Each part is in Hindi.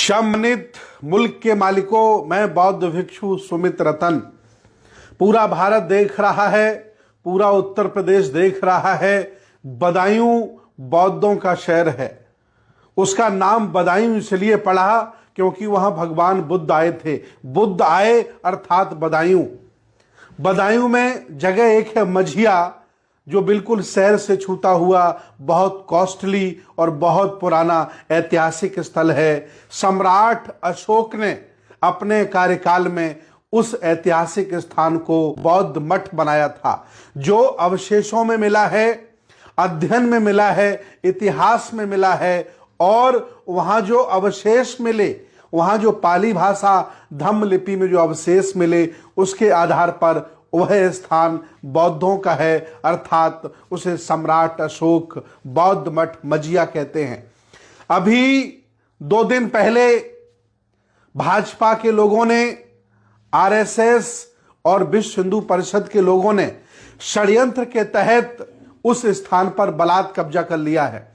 सम्मानित मुल्क के मालिकों, मैं बौद्ध भिक्षु सुमित रतन। पूरा भारत देख रहा है, पूरा उत्तर प्रदेश देख रहा है। बदायूं बौद्धों का शहर है। उसका नाम बदायूं इसलिए पड़ा क्योंकि वहां भगवान बुद्ध आए थे। बुद्ध आए अर्थात बदायूं। बदायूं में जगह एक है मझिया, जो बिल्कुल शहर से छूटा हुआ बहुत कॉस्टली और बहुत पुराना ऐतिहासिक स्थल है। सम्राट अशोक ने अपने कार्यकाल में उस ऐतिहासिक स्थान को बौद्ध मठ बनाया था। जो अवशेषों में मिला है, अध्ययन में मिला है, इतिहास में मिला है, और वहां जो अवशेष मिले, वहां जो पाली भाषा धम्म लिपि में जो अवशेष मिले, उसके आधार पर वह स्थान बौद्धों का है, अर्थात उसे सम्राट अशोक बौद्ध मठ मझिया कहते हैं। अभी 2 दिन पहले भाजपा के लोगों ने, आरएसएस और विश्व हिंदू परिषद के लोगों ने षड्यंत्र के तहत उस स्थान पर बलात् कब्जा कर लिया है।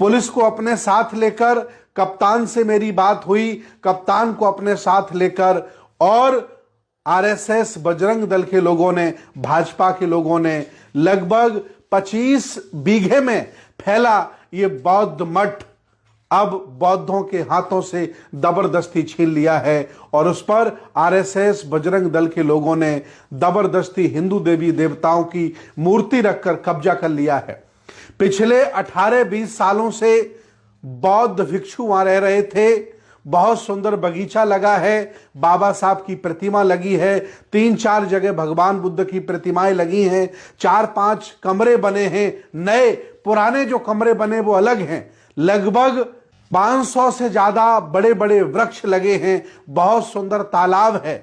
पुलिस को अपने साथ लेकर, कप्तान से मेरी बात हुई, कप्तान को अपने साथ लेकर, और आरएसएस बजरंग दल के लोगों ने, भाजपा के लोगों ने लगभग 25 बीघे में फैला ये बौद्ध मठ अब बौद्धों के हाथों से जबरदस्ती छीन लिया है। और उस पर आरएसएस बजरंग दल के लोगों ने जबरदस्ती हिंदू देवी देवताओं की मूर्ति रखकर कब्जा कर लिया है। पिछले 18-20 सालों से बौद्ध भिक्षु वहां रह रहे थे। बहुत सुंदर बगीचा लगा है, बाबा साहब की प्रतिमा लगी है, 3-4 जगह भगवान बुद्ध की प्रतिमाएं लगी हैं, 4-5 कमरे बने हैं नए। पुराने जो कमरे बने वो अलग हैं। लगभग 500 से ज्यादा बड़े बड़े वृक्ष लगे हैं, बहुत सुंदर तालाब है।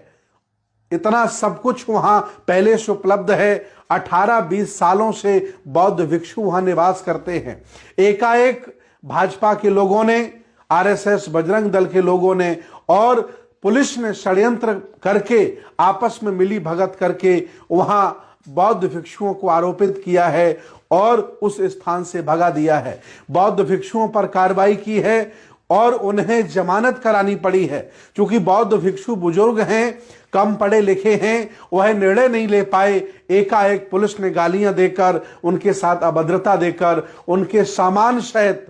इतना सब कुछ वहां पहले से उपलब्ध है। 18-20 सालों से बौद्ध भिक्षु वहां निवास करते हैं। एकाएक भाजपा के लोगों ने, आरएसएस बजरंग दल के लोगों ने और पुलिस ने षड्यंत्र करके, आपस में मिली भगत करके वहां बौद्ध भिक्षुओं को आरोपित किया है और उस स्थान से भगा दिया है। बौद्ध भिक्षुओं पर कार्रवाई की है और उन्हें जमानत करानी पड़ी है। क्योंकि बौद्ध भिक्षु बुजुर्ग हैं, कम पढ़े लिखे हैं, वह निर्णय नहीं ले पाए। एकाएक पुलिस ने गालियां देकर, उनके साथ अभद्रता देकर, उनके सामान सहित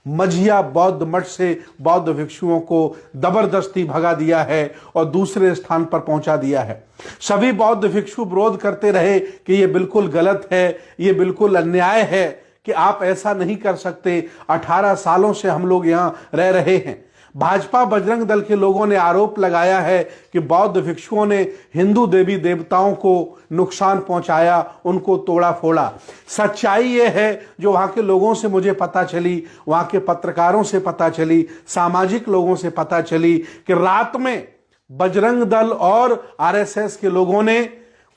मझिया बौद्ध मठ से बौद्ध भिक्षुओं को जबरदस्ती भगा दिया है और दूसरे स्थान पर पहुंचा दिया है। सभी बौद्ध भिक्षु विरोध करते रहे कि यह बिल्कुल गलत है, यह बिल्कुल अन्याय है, कि आप ऐसा नहीं कर सकते। 18 सालों से हम लोग यहां रह रहे हैं। भाजपा बजरंग दल के लोगों ने आरोप लगाया है कि बौद्ध भिक्षुओं ने हिंदू देवी देवताओं को नुकसान पहुंचाया, उनको तोड़ा फोड़ा। सच्चाई यह है, जो वहां के लोगों से मुझे पता चली, वहां के पत्रकारों से पता चली, सामाजिक लोगों से पता चली, कि रात में बजरंग दल और आरएसएस के लोगों ने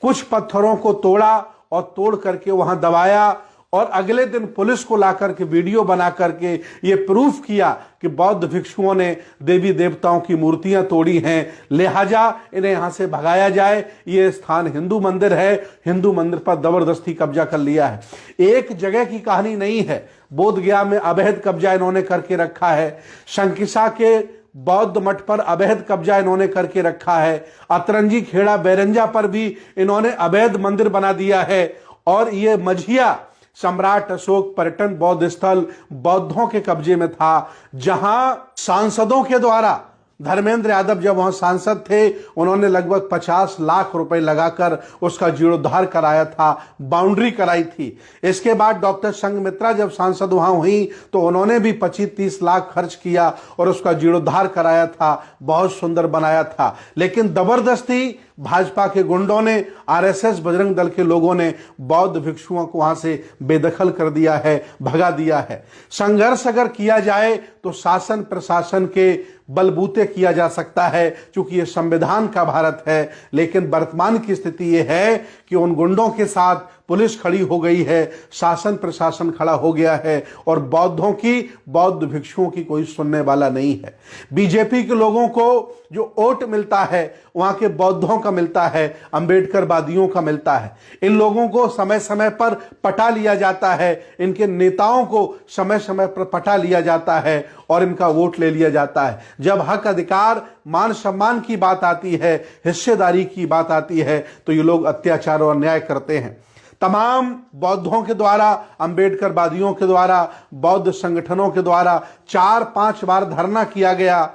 कुछ पत्थरों को तोड़ा और तोड़ करके वहां दबाया, और अगले दिन पुलिस को लाकर के वीडियो बना करके ये प्रूफ किया कि बौद्ध भिक्षुओं ने देवी देवताओं की मूर्तियां तोड़ी हैं, लिहाजा इन्हें यहां से भगाया जाए। ये स्थान हिंदू मंदिर है, हिंदू मंदिर पर जबरदस्ती कब्जा कर लिया है। एक जगह की कहानी नहीं है, बोधगया में अवैध कब्जा इन्होंने करके रखा है, शंकिसा के बौद्ध मठ पर अवैध कब्जा इन्होंने करके रखा है, अतरंजी खेड़ा बैरंजा पर भी इन्होंने अवैध मंदिर बना दिया है। और ये मझिया सम्राट अशोक पर्यटन बौद्ध स्थल बौद्धों के कब्जे में था, जहां सांसदों के द्वारा, धर्मेंद्र यादव जब वहां सांसद थे, उन्होंने लगभग 50 लाख रुपए लगाकर उसका जीर्णोद्धार कराया था, बाउंड्री कराई थी। इसके बाद डॉक्टर संघमित्रा जब सांसद वहां हुई तो उन्होंने भी 25-30 लाख खर्च किया और उसका जीर्णोद्धार कराया था, बहुत सुंदर बनाया था। लेकिन जबरदस्ती भाजपा के गुंडों ने, आरएसएस बजरंग दल के लोगों ने बौद्ध भिक्षुओं को वहां से बेदखल कर दिया है, भगा दिया है। संघर्ष अगर किया जाए तो शासन प्रशासन के बलबूते किया जा सकता है, क्योंकि यह संविधान का भारत है। लेकिन वर्तमान की स्थिति यह है कि उन गुंडों के साथ, पुलिस खड़ी हो गई है, शासन प्रशासन खड़ा हो गया है और बौद्धों की, बौद्ध भिक्षुओं की कोई सुनने वाला नहीं है। बीजेपी के लोगों को जो वोट मिलता है वहां के बौद्धों का मिलता है, अंबेडकरवादियों का मिलता है। इन लोगों को समय समय पर पटा लिया जाता है, इनके नेताओं को समय समय पर पटा लिया जाता है और इनका वोट ले लिया जाता है। जब हक अधिकार मान सम्मान की बात आती है, हिस्सेदारी की बात आती है, तो ये लोग अत्याचार और अन्याय करते हैं। तमाम बौद्धों के द्वारा, अंबेडकरवादियों के द्वारा, बौद्ध संगठनों के द्वारा 4-5 बार धरना किया गया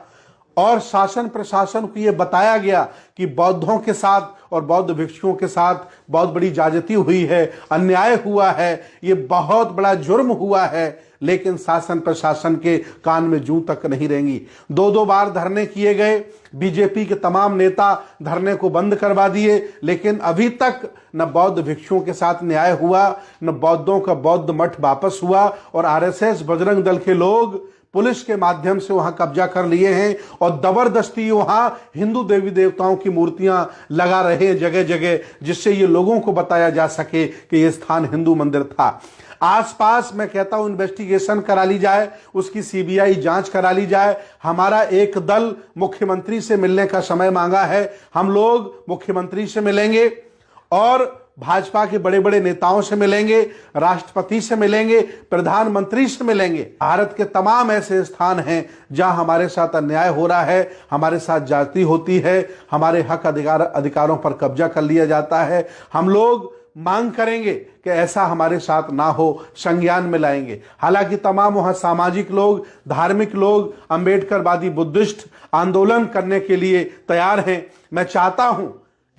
और शासन प्रशासन को यह बताया गया कि बौद्धों के साथ और बौद्ध भिक्षुओं के साथ बहुत बड़ी ज्यादती हुई है, अन्याय हुआ है, ये बहुत बड़ा जुर्म हुआ है। लेकिन शासन प्रशासन के कान में जूं तक नहीं रेंगी। 2-2 बार धरने किए गए, बीजेपी के तमाम नेता धरने को बंद करवा दिए, लेकिन अभी तक न बौद्ध भिक्षुओं के साथ न्याय हुआ, न बौद्धों का बौद्ध मठ वापस हुआ और आरएसएस बजरंग दल के लोग पुलिस के माध्यम से वहां कब्जा कर लिए हैं और जबरदस्ती वहां हिंदू देवी देवताओं की मूर्तियां लगा रहे हैं जगह जगह, जिससे ये लोगों को बताया जा सके कि यह स्थान हिंदू मंदिर था। आसपास मैं कहता हूं इन्वेस्टिगेशन करा ली जाए, उसकी सीबीआई जांच करा ली जाए। हमारा एक दल मुख्यमंत्री से मिलने का समय मांगा है, हम लोग मुख्यमंत्री से मिलेंगे और भाजपा के बड़े बड़े नेताओं से मिलेंगे, राष्ट्रपति से मिलेंगे, प्रधानमंत्री से मिलेंगे। भारत के तमाम ऐसे स्थान हैं जहां हमारे साथ अन्याय हो रहा है, हमारे साथ जाति होती है, हमारे हक अधिकारों पर कब्जा कर लिया जाता है। हम लोग मांग करेंगे कि ऐसा हमारे साथ ना हो, संज्ञान में लाएंगे। हालांकि तमाम वहां सामाजिक लोग, धार्मिक लोग, अंबेडकरवादी बुद्धिस्ट आंदोलन करने के लिए तैयार हैं। मैं चाहता हूं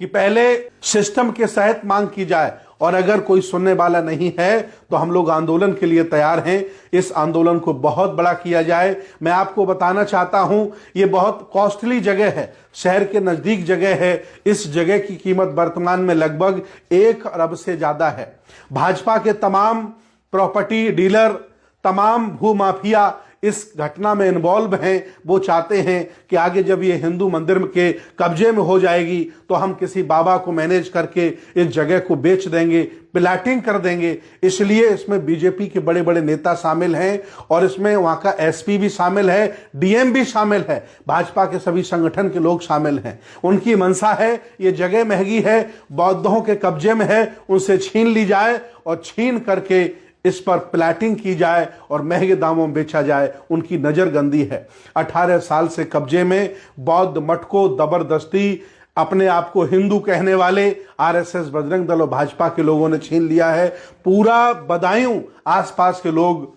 कि पहले सिस्टम के तहत मांग की जाए और अगर कोई सुनने वाला नहीं है तो हम लोग आंदोलन के लिए तैयार हैं। इस आंदोलन को बहुत बड़ा किया जाए। मैं आपको बताना चाहता हूं, ये बहुत कॉस्टली जगह है, शहर के नजदीक जगह है। इस जगह की कीमत वर्तमान में लगभग 1 अरब से ज्यादा है। भाजपा के तमाम प्रॉपर्टी डीलर, तमाम भूमाफिया इस घटना में इन्वॉल्व हैं। वो चाहते हैं कि आगे जब ये हिंदू मंदिर के कब्जे में हो जाएगी तो हम किसी बाबा को मैनेज करके इस जगह को बेच देंगे, प्लाटिंग कर देंगे। इसलिए इसमें बीजेपी के बड़े बड़े नेता शामिल हैं और इसमें वहां का एसपी भी शामिल है, डीएम भी शामिल है, भाजपा के सभी संगठन के लोग शामिल हैं। उनकी मंशा है ये जगह महंगी है, बौद्धों के कब्जे में है, उनसे छीन ली जाए और छीन करके इस पर प्लाटिंग की जाए और महंगे दामों में बेचा जाए। उनकी नजरगंदी है। 18 साल से कब्जे में बौद्ध मठ को जबरदस्ती अपने आप को हिंदू कहने वाले आरएसएस, बजरंग दल और भाजपा के लोगों ने छीन लिया है। पूरा बदायूं आसपास के लोग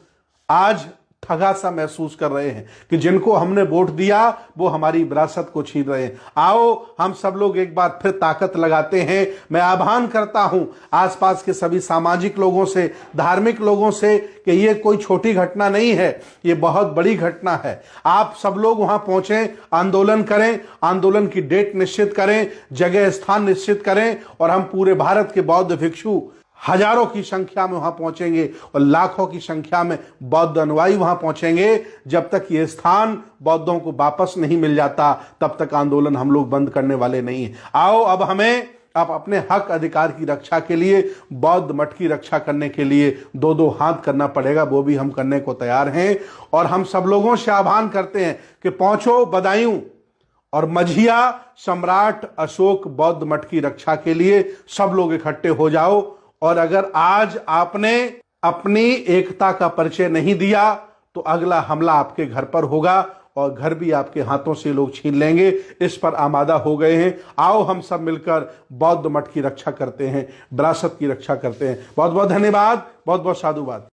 आज ठगा सा महसूस कर रहे हैं कि जिनको हमने वोट दिया वो हमारी विरासत को छीन रहे हैं। आओ हम सब लोग एक बार फिर ताकत लगाते हैं। मैं आह्वान करता हूं आसपास के सभी सामाजिक लोगों से, धार्मिक लोगों से कि ये कोई छोटी घटना नहीं है, ये बहुत बड़ी घटना है। आप सब लोग वहां पहुंचें, आंदोलन करें, आंदोलन की डेट निश्चित करें, जगह स्थान निश्चित करें और हम पूरे भारत के बौद्ध भिक्षु हजारों की संख्या में वहां पहुंचेंगे और लाखों की संख्या में बौद्ध अनुयायी वहां पहुंचेंगे। जब तक ये स्थान बौद्धों को वापस नहीं मिल जाता तब तक आंदोलन हम लोग बंद करने वाले नहीं हैं। आओ अब हमें अपने हक अधिकार की रक्षा के लिए, बौद्ध मठ की रक्षा करने के लिए 2-2 हाथ करना पड़ेगा। वो भी हम करने को तैयार हैं और हम सब लोगों से आह्वान करते हैं कि पहुंचो बदायूं और मझिया सम्राट अशोक बौद्ध मठ की रक्षा के लिए सब लोग इकट्ठे हो जाओ। और अगर आज आपने अपनी एकता का परिचय नहीं दिया तो अगला हमला आपके घर पर होगा और घर भी आपके हाथों से लोग छीन लेंगे। इस पर आमादा हो गए हैं। आओ हम सब मिलकर बौद्ध मठ की रक्षा करते हैं, विरासत की रक्षा करते हैं। बहुत बहुत धन्यवाद, बहुत बहुत साधुवाद।